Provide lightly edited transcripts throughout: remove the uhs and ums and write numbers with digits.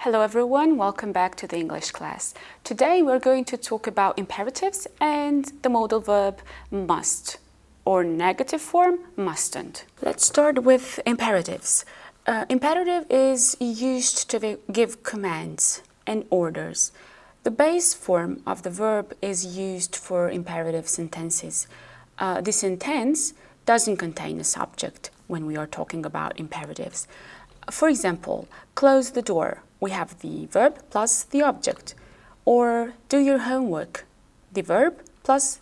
Hello everyone, welcome back to the English class. Today we're going to talk about imperatives and the modal verb must, or negative form mustn't. Let's start with imperatives. Imperative is used to give commands and orders. The base form of the verb is used for imperative sentences. The sentence doesn't contain a subject when we are talking about imperatives. For example, close the door. We have the verb plus the object. Or do your homework. The verb plus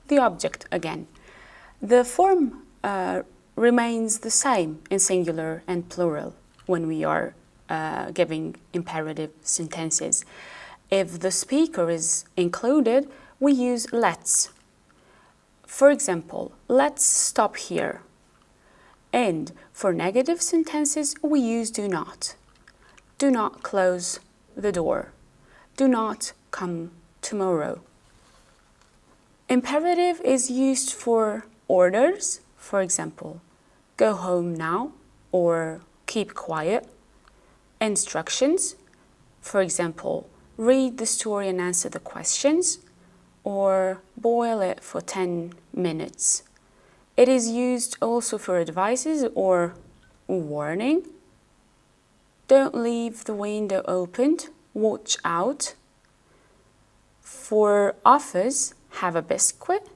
the object again. The form remains the same in singular and plural when we are giving imperative sentences. If the speaker is included, we use let's. For example, let's stop here. And for negative sentences, we use do not. Do not close the door. Do not come tomorrow. Imperative is used for orders, for example, go home now or keep quiet. Instructions, for example, read the story and answer the questions, or boil it for 10 minutes. It is used also for advices or warning. Don't leave the window opened, watch out. For offers, have a biscuit.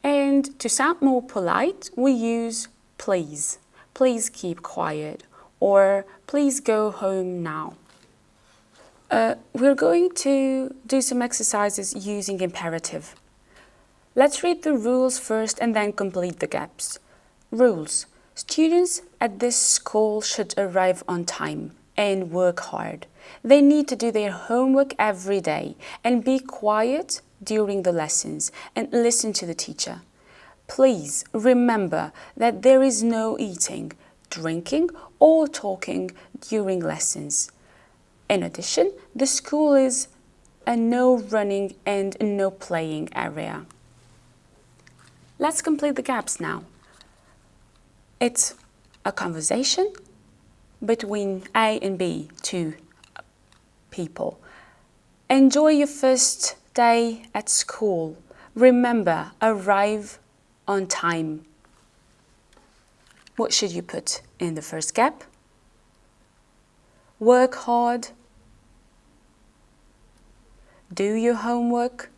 And to sound more polite, we use please. Please keep quiet, or please go home now. We're going to do some exercises using imperative. Let's read the rules first and then complete the gaps. Rules. Students at this school should arrive on time and work hard. They need to do their homework every day and be quiet during the lessons and listen to the teacher. Please remember that there is no eating, drinking or talking during lessons. In addition, the school is a no running and no playing area. Let's complete the gaps now. It's a conversation between A and B, two people. Enjoy your first day at school. Remember, arrive on time. What should you put in the first gap? Work hard. Do your homework.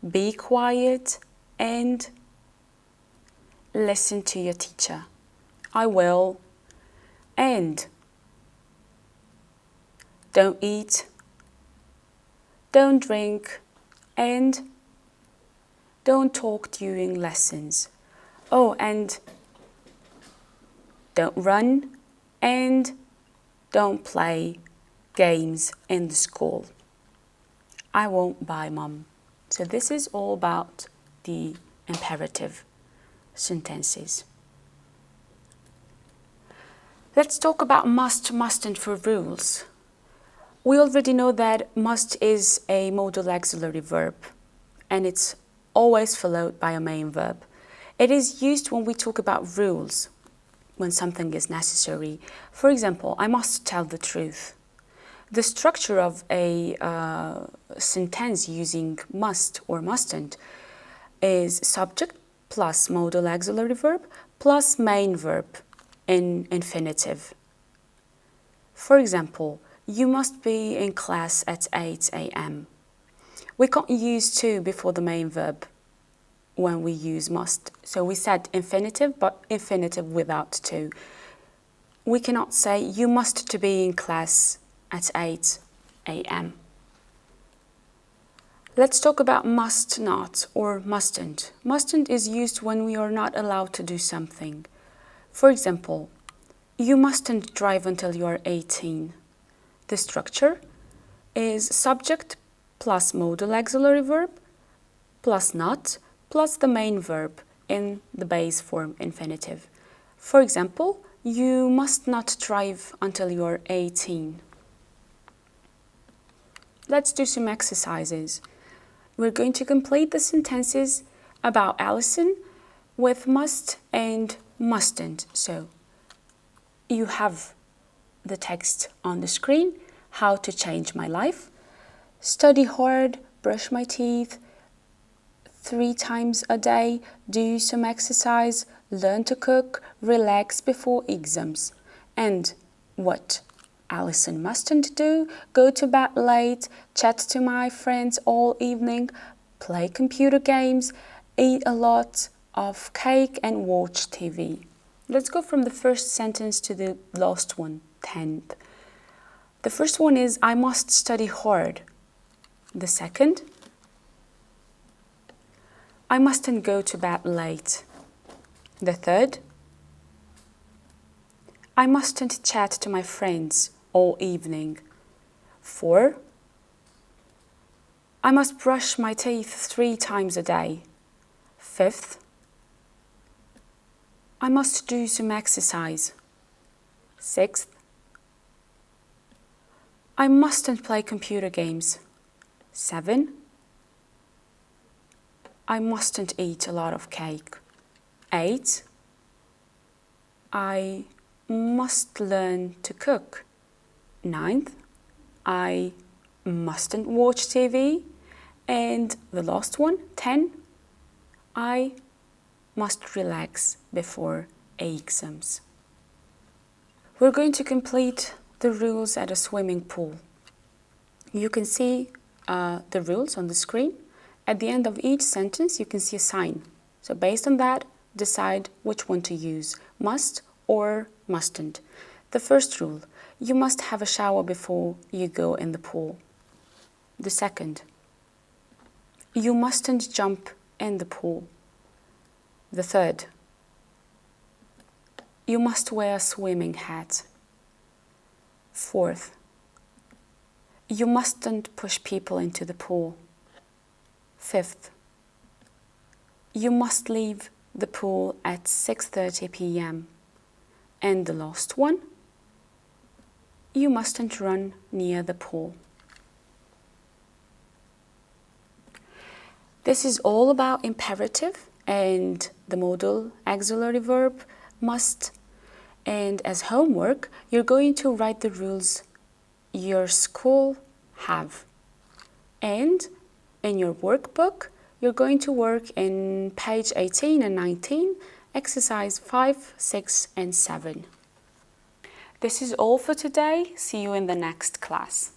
Be quiet and listen to your teacher. I will. And don't eat, don't drink, and don't talk during lessons. Oh, and don't run and don't play games in the school. I won't buy, Mum. So this is all about the imperative sentences. Let's talk about must, mustn't for rules. We already know that must is a modal auxiliary verb and it's always followed by a main verb. It is used when we talk about rules, when something is necessary. For example, I must tell the truth. The structure of a sentence using must or mustn't is subject plus modal auxiliary verb plus main verb in infinitive. For example, you must be in class at 8 a.m. We can't use to before the main verb when we use must. So we said infinitive, but infinitive without to. We cannot say you must to be in class at 8 a.m. Let's talk about must not or mustn't. Mustn't is used when we are not allowed to do something. For example, you mustn't drive until you are 18. The structure is subject plus modal auxiliary verb plus not plus the main verb in the base form infinitive. For example, you must not drive until you are 18. Let's do some exercises. We're going to complete the sentences about Alison with must and mustn't. So you have the text on the screen, how to change my life. Study hard, brush my teeth 3 times a day, do some exercise, learn to cook, relax before exams. And what Alison mustn't do: go to bed late, chat to my friends all evening, play computer games, eat a lot of cake and watch TV. Let's go from the first sentence to the last one, 10th. The first one is, I must study hard. The second, I mustn't go to bed late. The third, I mustn't chat to my friends all evening. 4, I must brush my teeth 3 times a day. 5th, I must do some exercise. 6th, I mustn't play computer games. 7, I mustn't eat a lot of cake. 8, I must learn to cook. 9th, I mustn't watch TV. And the last one, 10, I must relax before exams. We're going to complete the rules at a swimming pool. You can see the rules on the screen. At the end of each sentence, you can see a sign. So based on that, decide which one to use, must or mustn't. The first rule, you must have a shower before you go in the pool. The second, you mustn't jump in the pool. The third, you must wear a swimming hat. Fourth, you mustn't push people into the pool. Fifth, you must leave the pool at 6:30 p.m. And the last one, you mustn't run near the pool. This is all about imperative and the modal auxiliary verb must. And as homework, you're going to write the rules your school have. And in your workbook, you're going to work in page 18 and 19, exercise 5, 6, and 7. This is all for today. See you in the next class.